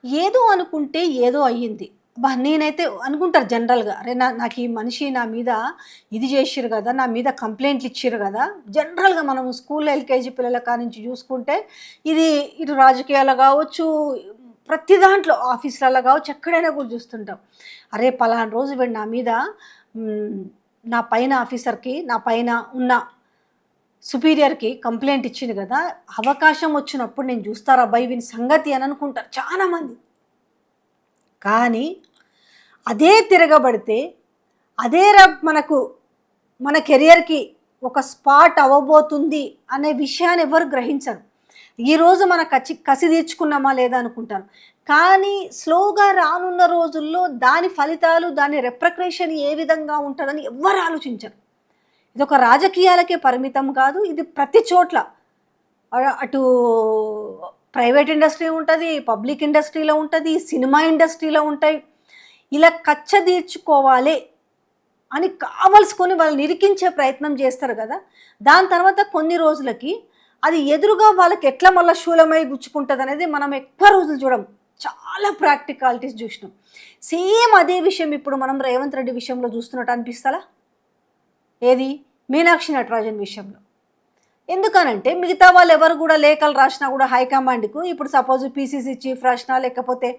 ఏదో అనుకుంటే ఏదో అయ్యింది. నేనైతే అనుకుంటారు జనరల్‌గా. అరే! నాకు ఈ మనిషి నా మీద ఇది జేషిర్రు గదా! నా మీద కంప్లెయింట్లు ఇచ్చిర్రు గదా! జనరల్‌గా మనం స్కూల్‌లో ఎల్‌కేజీ పిల్లల కానించి జూసుకుంటే ఇది ఇటు రాజకీయాల్లో గావచ్చు, ప్రతి దాంట్లో ఆఫీస్‌లల్లో గావచ్చు, ఎక్కడైనా గూడా జూస్తుంటాం. అరే! పలానా రోజు వీడు నా మీద హ్మ్, నా పైన ఆఫీసర్‌కి, నా పైన ఉన్న సుపీరియర్‌కి కంప్లెయింట్ ఇచ్చిండు గదా! అవకాశం వచ్చినప్పుడు నేను జూస్తారబ్బాయి వీని సంగతి అని అనుకుంటారు చాలామంది. కానీ అదే తిరగబడితే, అదే మనకు మన కెరియర్‌కి ఒక స్పాట్ అవ్వబోతుంది అనే విషయాన్ని ఎవరు గ్రహించరు. ఈరోజు మన కసి తీర్చుకున్నామా లేదా అనుకుంటారు. కానీ స్లోగా రానున్న రోజుల్లో దాని ఫలితాలు, దాని రెప్రకరేషన్ ఏ విధంగా ఉంటదని ఎవ్వరు ఆలోచించరు. ఇదొక రాజకీయాలకే పరిమితం కాదు. ఇది ప్రతి చోట్ల అటు ప్రైవేట్ ఇండస్ట్రీ ఉంటది, పబ్లిక్ ఇండస్ట్రీలో ఉంటది, సినిమా ఇండస్ట్రీలో ఉంటాయి. ఇలా కచ్చ తీర్చుకోవాలి అని కావలసుకొని వాళ్ళని ఇరికించే ప్రయత్నం చేస్తారు గదా! దాని తర్వాత కొన్ని రోజులకి అది ఎదురుగా వాళ్ళకి ఎట్లా మళ్ళా శూలమై గుచ్చుకుంటదనేది మనం ఎక్కువ రోజులు చూడం. చాలా ప్రాక్టికాలిటీస్ జూసినాం. సేమ్ అదే విషయం ఇప్పుడు మనం రేవంత్ రెడ్డి విషయంలో చూస్తున్నట్టు అనిపిస్తలా? ఏది? మీనాక్షి నటరాజన్ విషయంలో. ఎందుకనంటే మిగతా వాళ్ళెవరు గూడా లేఖలు రాసినా గూడా హైకమాండ్‌కు ఇప్పుడు సపోజ్ పీసీసీ చీఫ్ రాసినా, లేకపోతే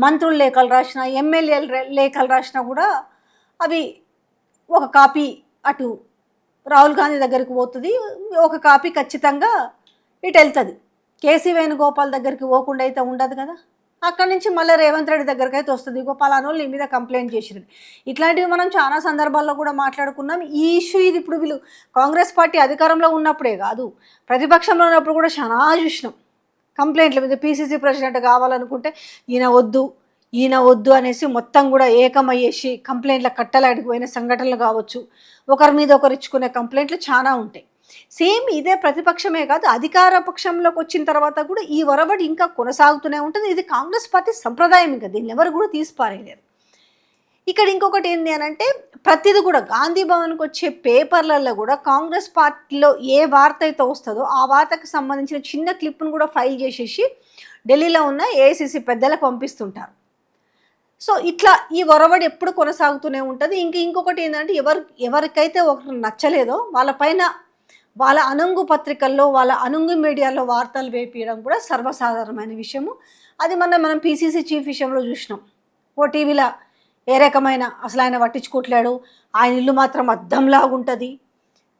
మంత్రులు లేఖలు రాసినా, ఎమ్మెల్యేలు లేఖలు రాసినా గూడా అవి ఒక కాపీ అటు రాహుల్ గాంధీ దగ్గరికి పోతది. ఒక కాపీ ఖచ్చితంగా ఇటెళ్తది. కేసీ వేణుగోపాల్ దగ్గరికి పోకుండా అయితే ఉండదు గదా! అక్కడి నుంచి మళ్ళీ రేవంత్ రెడ్డి దగ్గరికైతే వస్తది. ఇగో పలానోళ్ళు నీ మీద కంప్లెయింట్ చేసిర్రు. ఇట్లాంటివి మనం చాలా సందర్భాల్లో కూడా మాట్లాడుకున్నాం. ఈ ఇష్యూ ఇది ఇప్పుడు వీళ్ళు కాంగ్రెస్ పార్టీ అధికారంలో ఉన్నప్పుడే కాదు, ప్రతిపక్షంలో ఉన్నప్పుడు కూడా చాలా చూసినాం. కంప్లెయింట్ల మీద పీసీసీ ప్రెసిడెంట్ కావాలనుకుంటే ఈయన వద్దు అనేసి మొత్తం కూడా ఏకమయ్యేసి కంప్లైంట్ల కట్టలాడిపోయిన సంఘటనలు కావచ్చు, ఒకరి మీద ఒకరు ఇచ్చుకునే కంప్లైంట్లు చాలా ఉంటాయి. సేమ్ ఇదే ప్రతిపక్షమే కాదు, అధికార పక్షంలోకి వచ్చిన తర్వాత కూడా ఈ ఒరబడి ఇంకా కొనసాగుతూనే ఉంటుంది. ఇది కాంగ్రెస్ పార్టీ సంప్రదాయం, ఇంకా దీన్ని ఎవరు కూడా తీసిపారేయలేరు. ఇక్కడ ఇంకొకటి ఏంటి అని అంటే, ప్రతిది కూడా గాంధీ భవన్కి వచ్చే పేపర్లలో కూడా కాంగ్రెస్ పార్టీలో ఏ వార్త అయితే వస్తుందో ఆ వార్తకు సంబంధించిన చిన్న క్లిప్ను కూడా ఫైల్ చేసేసి ఢిల్లీలో ఉన్న ఏఐసిసి పెద్దలకు పంపిస్తుంటారు. సో ఇట్లా ఈ ఒరవడి ఎప్పుడు కొనసాగుతూనే ఉంటుంది. ఇంకొకటి ఏంటంటే, ఎవరికైతే ఒకరు నచ్చలేదో వాళ్ళపైన వాళ్ళ అనుంగు పత్రికల్లో, వాళ్ళ అనుంగు మీడియాలో వార్తలు వేపియడం కూడా సర్వసాధారణమైన విషయము. అది మనం పీసీసీ చీఫ్ విషయంలో చూసినాం. ఓ టీవీలో ఏ రకమైన అసలు ఆయన పట్టించుకోవట్లేడు, ఆయన ఇల్లు మాత్రం అద్దంలాగుంటుంది,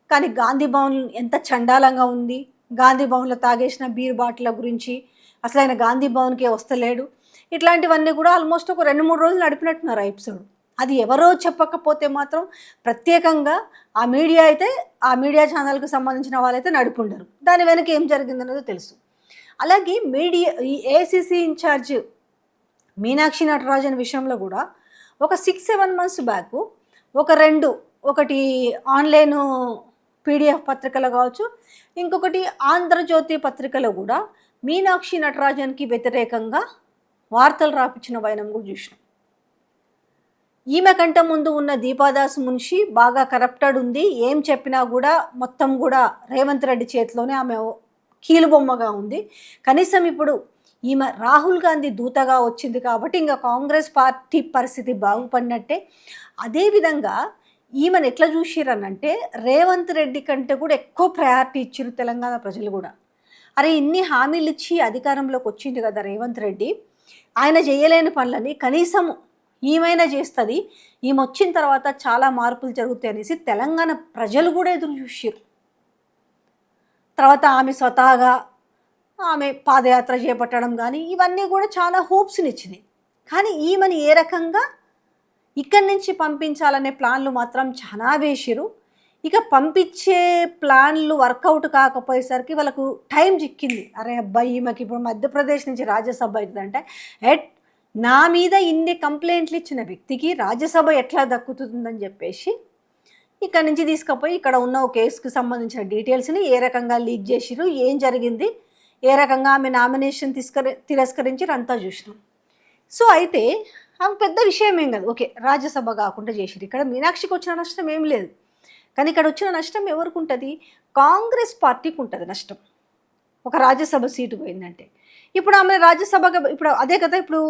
కానీ గాంధీ భవన్ ఎంత చండాలంగా ఉంది, గాంధీ భవన్లో తాగేసిన బీర్ బాటిల గురించి అసలు ఆయన గాంధీ భవన్కే వస్తలేడు, ఇట్లాంటివన్నీ కూడా ఆల్మోస్ట్ ఒక 2-3 రోజులు నడిపినట్టున్నారు ఆ ఎపిసోడ్. అది ఎవరో చెప్పకపోతే మాత్రం ప్రత్యేకంగా ఆ మీడియా అయితే, ఆ మీడియా ఛానల్కి సంబంధించిన వాళ్ళైతే నడుపుండరు. దాని వెనక ఏం జరిగిందనేది తెలుసు. అలాగే ఈ ఏఐసిసి ఇన్ఛార్జ్ మీనాక్షి నటరాజన్ విషయంలో కూడా ఒక 6-7 మంత్స్ బ్యాక్ ఒకటి ఆన్లైన్ పీడిఎఫ్ పత్రికలు కావచ్చు, ఇంకొకటి ఆంధ్రజ్యోతి పత్రికలో కూడా మీనాక్షి నటరాజన్కి వ్యతిరేకంగా వార్తలు రాపించిన వైనం కూడా చూసినాం. ఈమె కంటే ముందు ఉన్న దీపాదాస్ మున్షి బాగా కరప్టెడ్ ఉంది, ఏం చెప్పినా కూడా మొత్తం కూడా రేవంత్ రెడ్డి చేతిలోనే ఆమె కీలుబొమ్మగా ఉంది. కనీసం ఇప్పుడు ఈమె రాహుల్ గాంధీ దూతగా వచ్చింది కాబట్టి ఇంకా కాంగ్రెస్ పార్టీ పరిస్థితి బాగుపడినట్టే. అదేవిధంగా ఈమెను ఎట్లా చూసిరనంటే, రేవంత్ రెడ్డి కంటే కూడా ఎక్కువ ప్రయారిటీ ఇచ్చిరు తెలంగాణ ప్రజలు కూడా. అరే ఇన్ని హామీలు ఇచ్చి అధికారంలోకి వచ్చింది కదా రేవంత్ రెడ్డి, ఆయన చేయలేని పనులని కనీసం ఈమైనా చేస్తుంది, ఈమె వచ్చిన తర్వాత చాలా మార్పులు జరుగుతాయి అనేసి తెలంగాణ ప్రజలు కూడా ఎదురు చూసిరు. తర్వాత ఆమె స్వతహాగా ఆమె పాదయాత్ర చేపట్టడం కానీ ఇవన్నీ కూడా చాలా హోప్స్ని ఇచ్చినాయి. కానీ ఈమెను ఏ రకంగా ఇక్కడి నుంచి పంపించాలనే ప్లాన్లు మాత్రం చాలా వేసిరు. ఇక పంపించే ప్లాన్లు వర్కౌట్ కాకపోయేసరికి వాళ్ళకు టైం చిక్కింది. అరే అబ్బాయి ఈమెకి ఇప్పుడు మధ్యప్రదేశ్ నుంచి రాజ్యసభ అవుతుందంటే, నా మీద ఇన్ని కంప్లైంట్లు ఇచ్చిన వ్యక్తికి రాజ్యసభ ఎట్లా దక్కుతుందని చెప్పేసి ఇక్కడ నుంచి తీసుకుపోయి ఇక్కడ ఉన్న ఒక కేసుకు సంబంధించిన డీటెయిల్స్ని ఏ రకంగా లీక్ చేసిరు, ఏం జరిగింది, ఏ రకంగా ఆమె నామినేషన్ తిరస్కరించారు అంతా చూసినాం. సో అయితే ఆమె పెద్ద విషయం ఏం కాదు, ఓకే రాజ్యసభ కాకుండా చేసిరు. ఇక్కడ మీనాక్షికి వచ్చిన నష్టం ఏం లేదు. కానీ ఇక్కడ వచ్చిన నష్టం ఎవరికి ఉంటుంది? కాంగ్రెస్ పార్టీకి ఉంటుంది నష్టం. ఒక రాజ్యసభ సీటు పోయిందంటే ఇప్పుడు ఆమె రాజ్యసభగా ఇప్పుడు అదే కదా ఇప్పుడు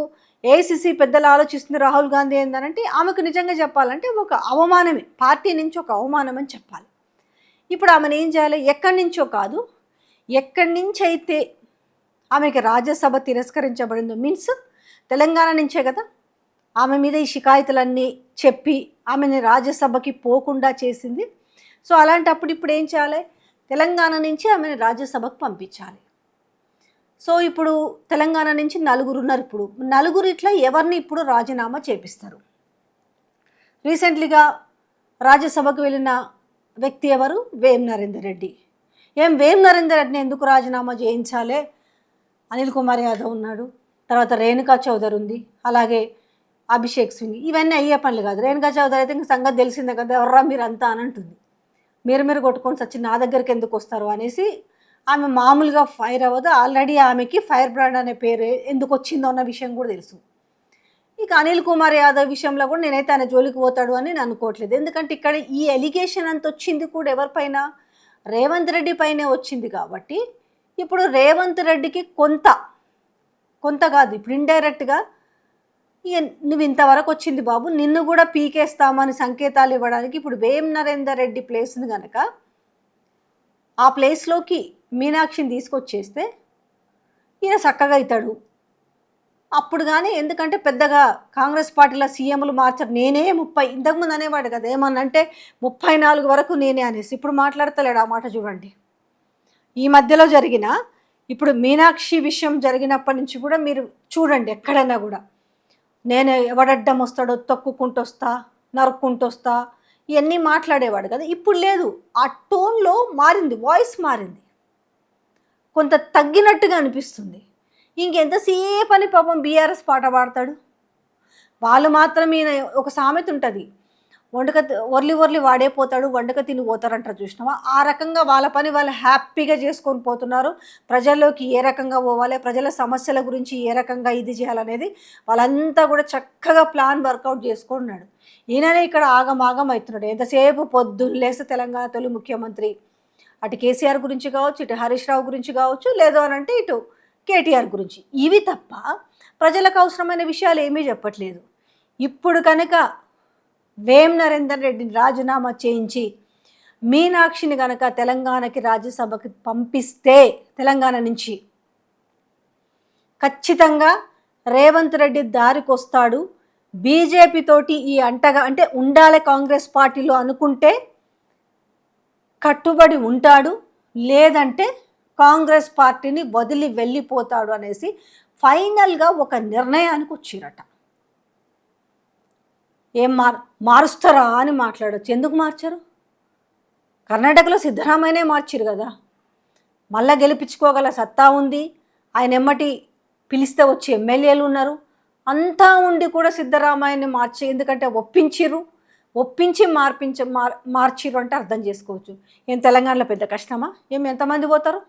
ఏఐసిసి పెద్దలు ఆలోచిస్తుంది రాహుల్ గాంధీ ఏందనంటే ఆమెకు నిజంగా చెప్పాలంటే ఒక అవమానమే, పార్టీ నుంచి ఒక అవమానం అని చెప్పాలి. ఇప్పుడు ఆమెను ఏం చేయాలి? ఎక్కడి నుంచో కాదు, ఎక్కడి నుంచి అయితే ఆమెకి రాజ్యసభ తిరస్కరించబడిందో మీన్స్ తెలంగాణ నుంచే కదా ఆమె మీద ఈ షికాయతులన్నీ చెప్పి ఆమెని రాజ్యసభకి పోకుండా చేసింది. సో అలాంటప్పుడు ఇప్పుడు ఏం చేయాలి? తెలంగాణ నుంచి ఆమెను రాజ్యసభకు పంపించాలి. సో ఇప్పుడు తెలంగాణ నుంచి నలుగురు ఉన్నారు. ఇప్పుడు నలుగురు ఇట్లా ఎవరిని ఇప్పుడు రాజీనామా చేపిస్తారు? రీసెంట్లీగా రాజ్యసభకు వెళ్ళిన వ్యక్తి ఎవరు? వేం నరేందర్ రెడ్డి. వేం నరేందర్ రెడ్డిని ఎందుకు రాజీనామా చేయించాలి? అనిల్ కుమార్ యాదవ్ ఉన్నాడు, తర్వాత రేణుకా చౌదరి ఉంది, అలాగే అభిషేక్ సింగ్. ఇవన్నీ అయ్యే పనులు కాదు. రేణుకా చౌదరి అయితే ఇంక సంగతి తెలిసిందే కదా, ఎవర్రా మీరు అంతా అని అంటుంది. మీరు కొట్టుకొని వచ్చి నా దగ్గరికి ఎందుకు వస్తారు అనేసి ఆమె మామూలుగా ఫైర్ అవ్వదు. ఆల్రెడీ ఆమెకి ఫైర్ బ్రాండ్ అనే పేరు ఎందుకు వచ్చిందో అన్న విషయం కూడా తెలుసు. ఇక అనిల్ కుమార్ యాదవ్ విషయంలో కూడా నేనైతే ఆయన జోలికి పోతాడు అని నేను అనుకోవట్లేదు. ఎందుకంటే ఇక్కడ ఈ ఎలిగేషన్ అంత వచ్చింది కూడా ఎవరిపైన? రేవంత్ రెడ్డి పైనే వచ్చింది. కాబట్టి ఇప్పుడు రేవంత్ రెడ్డికి కొంత కాదు, ఇప్పుడు ఇండైరెక్ట్గా ఇక నువ్వు ఇంతవరకు వచ్చింది బాబు, నిన్ను కూడా పీకేస్తామని సంకేతాలు ఇవ్వడానికి ఇప్పుడు వేం నరేందర్ రెడ్డి ప్లేస్ని కనుక ఆ ప్లేస్లోకి మీనాక్షిని తీసుకొచ్చేస్తే ఈయన చక్కగా అవుతాడు అప్పుడు. కానీ ఎందుకంటే పెద్దగా కాంగ్రెస్ పార్టీలో సీఎంలు మార్చారు. నేనే 30 ఇంతకుముందు అనేవాడు కదా, ఏమన్నంటే 34 వరకు నేనే అనేసి. ఇప్పుడు మాట్లాడతలేడు ఆ మాట. చూడండి, ఈ మధ్యలో జరిగిన ఇప్పుడు మీనాక్షి విషయం జరిగినప్పటి నుంచి కూడా మీరు చూడండి, ఎక్కడైనా కూడా నేను ఎవడడ్డం వస్తాడో తొక్కుకుంటూ వస్తా, నరుక్కుంటూ వస్తా, ఇవన్నీ మాట్లాడేవాడు కదా. ఇప్పుడు లేదు, ఆ టోన్లో మారింది, వాయిస్ మారింది, కొంత తగ్గినట్టుగా అనిపిస్తుంది. ఇంకెంతసేపు అని పాపం బీఆర్ఎస్ పాట పాడతాడు. వాళ్ళు మాత్రం ఈయన ఒక సామెత ఉంటుంది, ఒర్లి వాడే పోతాడు, వండక తిని పోతారంటారు చూసినావా? ఆ రకంగా వాళ్ళ పని వాళ్ళు హ్యాపీగా చేసుకొని పోతున్నారు. ప్రజల్లోకి ఏ రకంగా పోవాలి, ప్రజల సమస్యల గురించి ఏ రకంగా ఇది చేయాలనేది వాళ్ళంతా కూడా చక్కగా ప్లాన్ వర్కౌట్ చేసుకున్నాడు. ఈయననే ఇక్కడ ఆగమాగం అవుతున్నాడు. ఎంతసేపు పొద్దున్న లేస్తే తెలంగాణ తొలి ముఖ్యమంత్రి, అటు కేసీఆర్ గురించి కావచ్చు, ఇటు హరీష్ రావు గురించి కావచ్చు, లేదు అని అంటే ఇటు కేటీఆర్ గురించి. ఇవి తప్ప ప్రజలకు అవసరమైన విషయాలు ఏమీ చెప్పట్లేదు. ఇప్పుడు కనుక వేం నరేందర్ రెడ్డిని రాజీనామా చేయించి మీనాక్షిని కనుక తెలంగాణకి రాజ్యసభకి పంపిస్తే తెలంగాణ నుంచి ఖచ్చితంగా రేవంత్ రెడ్డి దారికి వస్తాడు. బీజేపీ తోటి ఈ అంటగా అంటే ఉండాలి కాంగ్రెస్ పార్టీలో అనుకుంటే కట్టుబడి ఉంటాడు, లేదంటే కాంగ్రెస్ పార్టీని వదిలి వెళ్ళిపోతాడు అనేసి ఫైనల్గా ఒక నిర్ణయానికి వచ్చిరట. ఏం మారుస్తారా అని మాట్లాడచ్చు. ఎందుకు మార్చారు? కర్ణాటకలో సిద్ధరామయ్యనే మార్చిరు కదా, మళ్ళా గెలిపించుకోగల సత్తా ఉంది. ఆయన ఎమ్మటి పిలిస్తే వచ్చి ఎమ్మెల్యేలు ఉన్నారు. అంతా ఉండి కూడా సిద్ధరామయ్యని మార్చి, ఎందుకంటే ఒప్పించి మార్చిరు అంటే అర్థం చేసుకోవచ్చు. ఏం తెలంగాణలో పెద్ద కష్టమా? ఎంతమంది పోతారు?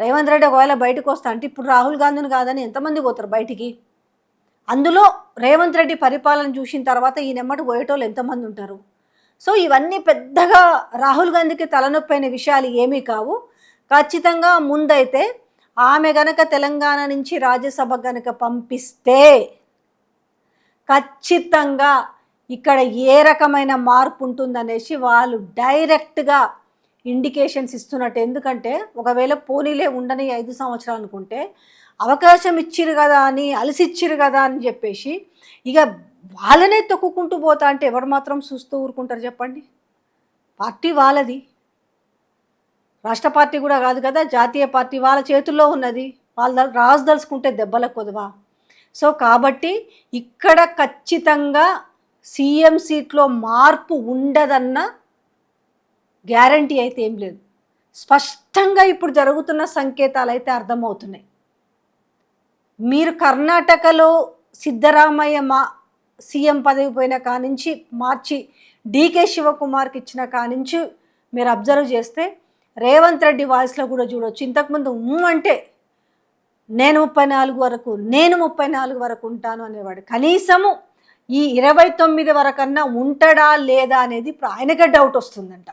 రేవంత్ రెడ్డి ఒకవేళ బయటకు వస్తా అంటే ఇప్పుడు రాహుల్ గాంధీని కాదని ఎంతమంది పోతారు బయటికి? అందులో రేవంత్ రెడ్డి పరిపాలన చూసిన తర్వాత ఈయనమ్మటి పోయేటోళ్ళు ఎంతమంది ఉంటారు? సో ఇవన్నీ పెద్దగా రాహుల్ గాంధీకి తలనొప్పి అయిన విషయాలు ఏమీ కావు. ఖచ్చితంగా ముందైతే ఆమె గనక తెలంగాణ నుంచి రాజ్యసభ గనక పంపిస్తే ఖచ్చితంగా ఇక్కడ ఏ రకమైన మార్పు ఉంటుందనేసి వాళ్ళు డైరెక్ట్గా ఇండికేషన్స్ ఇస్తున్నట్టు. ఎందుకంటే ఒకవేళ పోనీలే ఉండని 5 సంవత్సరాలు అనుకుంటే అవకాశం ఇచ్చిరు కదా అని, అలసిచ్చిరు కదా అని చెప్పేసి ఇక వాళ్ళనే తొక్కుకుంటూ పోతా అంటే ఎవరు మాత్రం చూస్తూ ఊరుకుంటారు చెప్పండి? పార్టీ వాళ్ళది, రాష్ట్ర పార్టీ కూడా కాదు కదా, జాతీయ పార్టీ వాళ్ళ చేతుల్లో ఉన్నది. వాళ్ళ రాజు దలుచుకుంటే దెబ్బల కొదవా? సో కాబట్టి ఇక్కడ ఖచ్చితంగా సీఎం సీట్లో మార్పు ఉండదన్న గ్యారంటీ అయితే ఏం లేదు. స్పష్టంగా ఇప్పుడు జరుగుతున్న సంకేతాలు అయితే అర్థమవుతున్నాయి. మీరు కర్ణాటకలో సిద్ధరామయ్య సీఎం పదవి పోయిన కానించి మార్చి డీకే శివకుమార్కి ఇచ్చిన కానించి మీరు అబ్జర్వ్ చేస్తే రేవంత్ రెడ్డి వాయిస్లో కూడా చూడవచ్చు. ఇంతకుముందు అంటే నేను 34 వరకు ఉంటాను అనేవాడు. కనీసము ఈ 29 వరకన్నా ఉంటాడా లేదా అనేది ఇప్పుడు ఆయనకే డౌట్ వస్తుందంట.